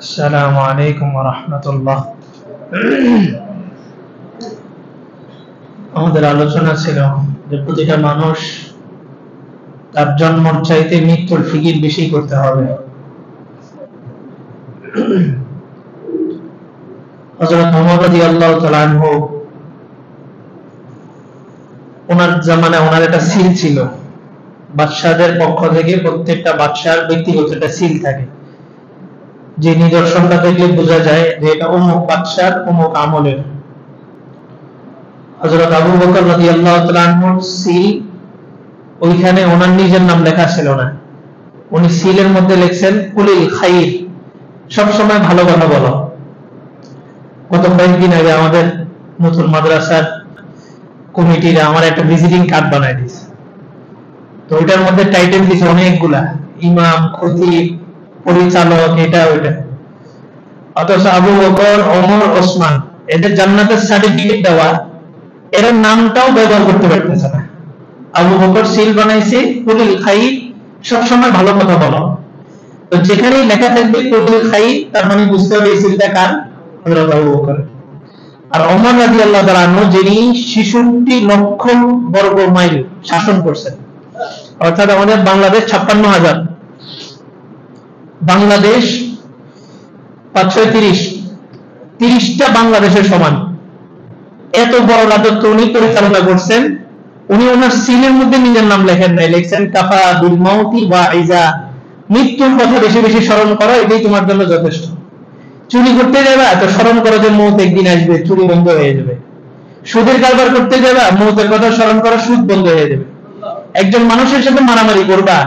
আসসালামু আলাইকুম ওয়া রাহমাতুল্লাহ। আমাদের আলোচনা ছিল যে প্রতিটা মানুষ তার জন্মের চাইতে মৃত্যুর ফিকির বেশি করতে হবে। হযরত ওমর রাদিয়াল্লাহু তাআলা আনহু ওনার জামানায় ওনার একটা সিল ছিল। বাদশাহদের পক্ষ থেকে প্রত্যেকটা বাদশার ব্যক্তিগত একটা সিল থাকে, যে নিদর্শনটা দেখলে বোঝা যায় যে এটা অমুক বাদশার অমুক আমলের। হযরত আবু বকর রাদিয়াল্লাহু তাআলা আনহুর সিল, ওইখানে ওনার নিজের নাম লেখা ছিল না। উনি সিলের মধ্যে লিখছেন কুলিল খাইর, সব সময় ভালো কথা বলো। গত কয়েকদিন আগে আমাদের নতুন মাদ্রাসার কমিটিরা আমার একটা ভিজিটিং কার্ড বানায় দিয়েছে। তো ওইটার মধ্যে টাইটেল দিয়েছে অনেকগুলা, ইমাম, খতিব, পরিচালক, এটা ওইটা। অথচ আবু বকর, ওমর, ওসমান এদের জান্নাতের সার্টিফিকেট দেওয়া, এর নামটাও ব্যবহার করতে পারতেছে না। আবু বকর সিল বানাইছে কুলিল খাইর, সবসময় ভালো কথা বলো। তো যেখানেই লেখা থাকবে কুলিল খাইর, তার মানে বুঝতে হবে এই সিলটা কার? হযরত আবু বকর। আর ওমর রাদিয়াল্লাহু তাআলা আনহু যিনি ৬৬ লক্ষ বর্গ মাইল শাসন করছেন, অর্থাৎ আমাদের বাংলাদেশ ৫৬,০০০, বাংলাদেশ ৫৩০টা বাংলাদেশের সমান। এত বড় রাজত্ব উনি পরিচালনা করছেন। উনি ওনার সিলের মধ্যে নিজের নাম লেখেন নাই, লিখছেন কাফা বিল মাউতি ওয়াইজা, মৃত্যুর কথা বেশি বেশি স্মরণ করো, এটাই তোমার জন্য যথেষ্ট। চুরি করতে যাবে তো স্মরণ করো যে মৌত একদিন আসবে, চুরি বন্ধ হয়ে যাবে। সুদের কারবার করতে যাবে, মৌতের কথা স্মরণ করো, সুদ বন্ধ হয়ে যাবে। একজন মানুষের সাথে মারামারি করবা,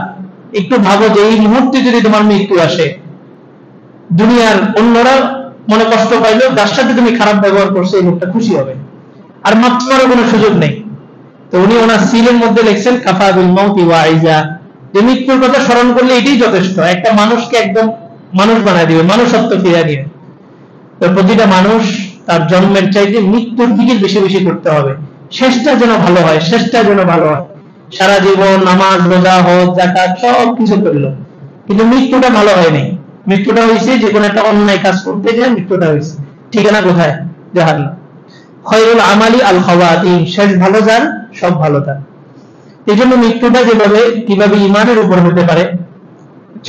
একটু ভাবো যে এই মুহূর্তে যদি তোমার মৃত্যু আসে, দুনিয়ার অন্যরা মনে কষ্ট পাইলেও যার সাথে তুমি খারাপ ব্যবহার করছো এই লোকটা খুশি হবে, আর মাফ করার কোনো সুযোগ নেই। তো উনি ওনার সিলের মধ্যে লিখছেন কাফা বিল মাউতি ওয়াইজা, যে মৃত্যুর কথা স্মরণ করলে এটাই যথেষ্ট, একটা মানুষকে একদম মানুষ বানায় দিবে, মানুষত্ব ফিরিয়ে দিবে। তো প্রতিটা মানুষ তার জন্মের চাইতে মৃত্যুর দিকে বেশি বেশি করতে হবে। শেষটা যেন ভালো হয়, শেষটা যেন ভালো হয়। সারা জীবন নামাজ, রোজা, হজ, যাকাত সব কিছু করলো, কিন্তু মৃত্যুটা ভালো হয়নি। মৃত্যুটা হয়েছে যে কোনো একটা অন্যায় কাজ করতে গিয়ে মৃত্যুটা হয়েছে। ঠিকানা কোথায়? জাহান্নাম। খায়রুল আমালি আল খাওয়াতিম, শেষ ভালো যার সব ভালো তার। এই জন্য মৃত্যুটা যেভাবে কিভাবে ইমানের উপর হতে পারে,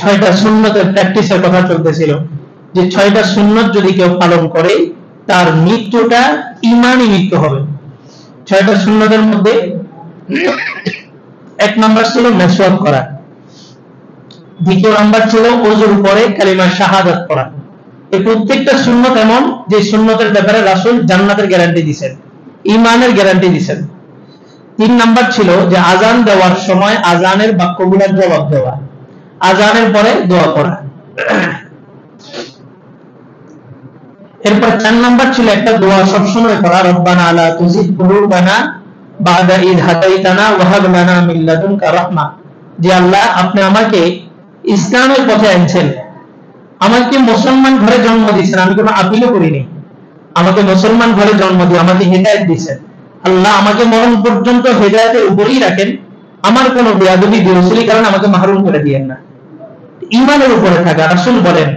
৬টা সুন্নতের প্র্যাকটিসের কথা চলতেছিল, যে ৬টা সুন্নত যদি কেউ পালন করে তার মৃত্যুটা ইমানি মৃত্যু হবে। ৬টা সুন্নতের মধ্যে ১ নাম্বার ছিল মেসওয়াক করা, ২য় নাম্বার ছিল ওযুর পরে কালিমা শাহাদাত পড়া। এই প্রত্যেকটা সুন্নত এমন যে সুন্নতের ব্যাপারে রাসূল জান্নাতের গ্যারান্টি দিয়েছেন, ঈমানের গ্যারান্টি দিয়েছেন। ৩ নাম্বার ছিল যে আযান দেওয়ার সময় আযানের বাক্যগুলোর জবাব দেওয়া, আযানের পরে দোয়া করা। এরপর ৪ নাম্বার ছিল একটা দোয়া সবসময় করা, রব্বানা লা তুযিগ কুলুবানা বা'দা ইয হাদাইতানা ওয়া হাব লানা মিন লাদুনকা রাহমা, যে আল্লাহ আপনি আমাকে ইসলামের পথে আনছেন, আমাকে মুসলমান ঘরে জন্ম দিয়েছেন, আমি কোনো আপিলও করিনি, আমাকে মুসলমান ঘরে জন্ম দিয়ে আমাকে হেদায়েত দিয়েছেন। আল্লাহ আমাকে মরণ পর্যন্ত হেদায়েতের উপরেই রাখেন, আমার কোনো বেয়াদবি বিরসুলি কারণে আমাকে মাহরুম করে দিয়েন না। ঈমানের উপরে থাকা। রাসূল বলেন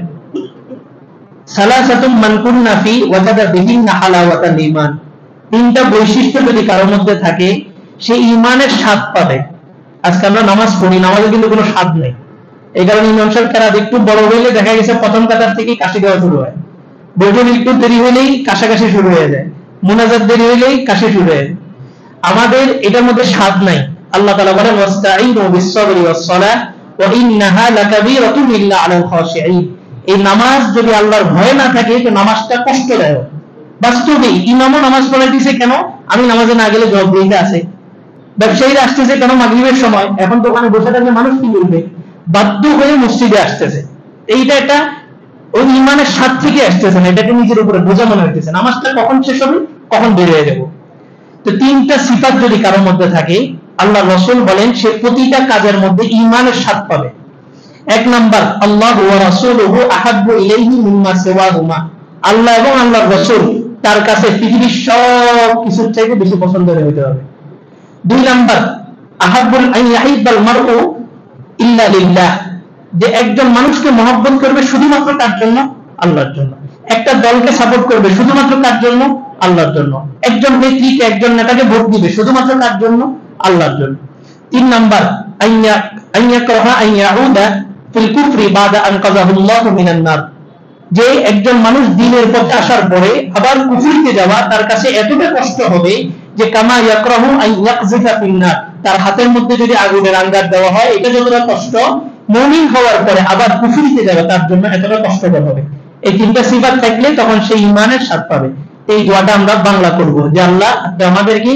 সালাসাতুম মান কুন্না ফি ওয়াজাদা বিহিন্না হালাওয়াতাল ঈমান, ৩টা বৈশিষ্ট্য যদি কারোর মধ্যে থাকে সে ঈমানের স্বাদ পাবে। আজকে আমরা নামাজ পড়ি, নামাজে কিন্তু কোনো স্বাদ নেই। এই কারণে ইমাম সাহেব কেরাত একটু বড় হইলে দেখা গেছে প্রথম কাতার থেকে কাশি দেওয়া শুরু হয়, বৈঠক একটু দেরি হইলেই কাশাকাশি শুরু হয়ে যায়, মুনাজাত দেরি হইলেই কাশি শুরু হয়ে যায়। আমাদের এটার মধ্যে স্বাদ নাই। আল্লাহ তাআলা বলেন ওয়াস্তাঈনু বিস-সাবরি ওয়াস-সালাহ ওয়া ইন্নাহা লাকাবীরাতুন ইল্লা আলাল খাশিঈন। এই নামাজ যদি আল্লাহর ভয় না থাকে তো নামাজটা কষ্টদায়ক। বাস্তবেই ইমামও নামাজ পড়াইতেছে কেন? আমি নামাজে না গেলে জবাব দিতে আছে। ব্যবসায়ীরা আসতেছে কেন? মাগরিবের সময়, এখন তো ওখানে বসে থাকলে মানুষ কি বলবে, বাধ্য হয়ে মসজিদে আসতেছে। এইটা একটা ওই ইমানের স্বাদ থেকে আসতেছে না, এটাকে নিজের উপরে বোঝা মনে হইতেছে। নামাজটা কখন শেষ হবে, কখন বের হয়ে যাব। তো ৩টা সিফাত যদি কারোর মধ্যে থাকে, আল্লাহ রাসূল বলেন সে প্রতিটা কাজের মধ্যে ঈমানের স্বাদ পাবে। ১ নাম্বার আল্লাহু ওয়া রাসূলুহু আহাব্বু ইলাইহি মিম্মা সিওয়াহুমা, আল্লাহ এবং আল্লাহর রাসূল তার কাছে পৃথিবীর সব কিছুর চাইতে বেশি পছন্দের হতে হবে। ২ নাম্বার আহাব্বুল আন ইয়াহিব্বাল মারউ ইল্লা লিল্লাহ, যে একজন মানুষকে মহব্বত করবে শুধুমাত্র তার জন্য, আল্লাহর জন্য। একটা দলকে সাপোর্ট করবে শুধুমাত্র কার জন্য? আল্লাহর জন্য। একজন নেত্রীকে, একজন নেতাকে ভোট দিবে শুধুমাত্র কার জন্য? আল্লাহর জন্য। 3 নাম্বার আইয়াকরাহা আইয়াউদা ফিল কুফরি বাদা আন কাযাহুল্লাহু মিনান নার, যে একজন মানুষ দ্বীনের পথে আসার পরে আবার কুফরিতে যাওয়া তার কাছে এতটা কষ্ট হবে যে কামা ইয়াকরাহু আইয়াকযিফা ফিন নার, তার হাতের মধ্যে যদি আগুনের আঙ্গার দেওয়া হয় এটা যতটা কষ্ট, মুমিন হওয়ার পরে আবার কুফরিতে যাওয়া তার জন্য এতটা কষ্টকর হবে। এই তিনটা সিফাত থাকলে তখন সেই ঈমানের স্বাদ পাবে। এই দোয়াটা আমরা বাংলা করব যে আল্লাহ আপনি আমাদেরকে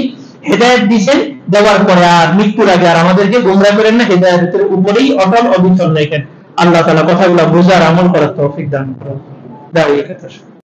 হেদায়েত দিবেন, দেওয়ার পরে আর মৃত্যুর আগে আর আমাদেরকে গোমরাহ করেন না, হেদায়েতের উপরেই অটল অবিচল রাখেন। আল্লাহ তাআলা কথাগুলো বোঝার আমল করার তৌফিক দান করুন। দাঁড়িয়ে কথা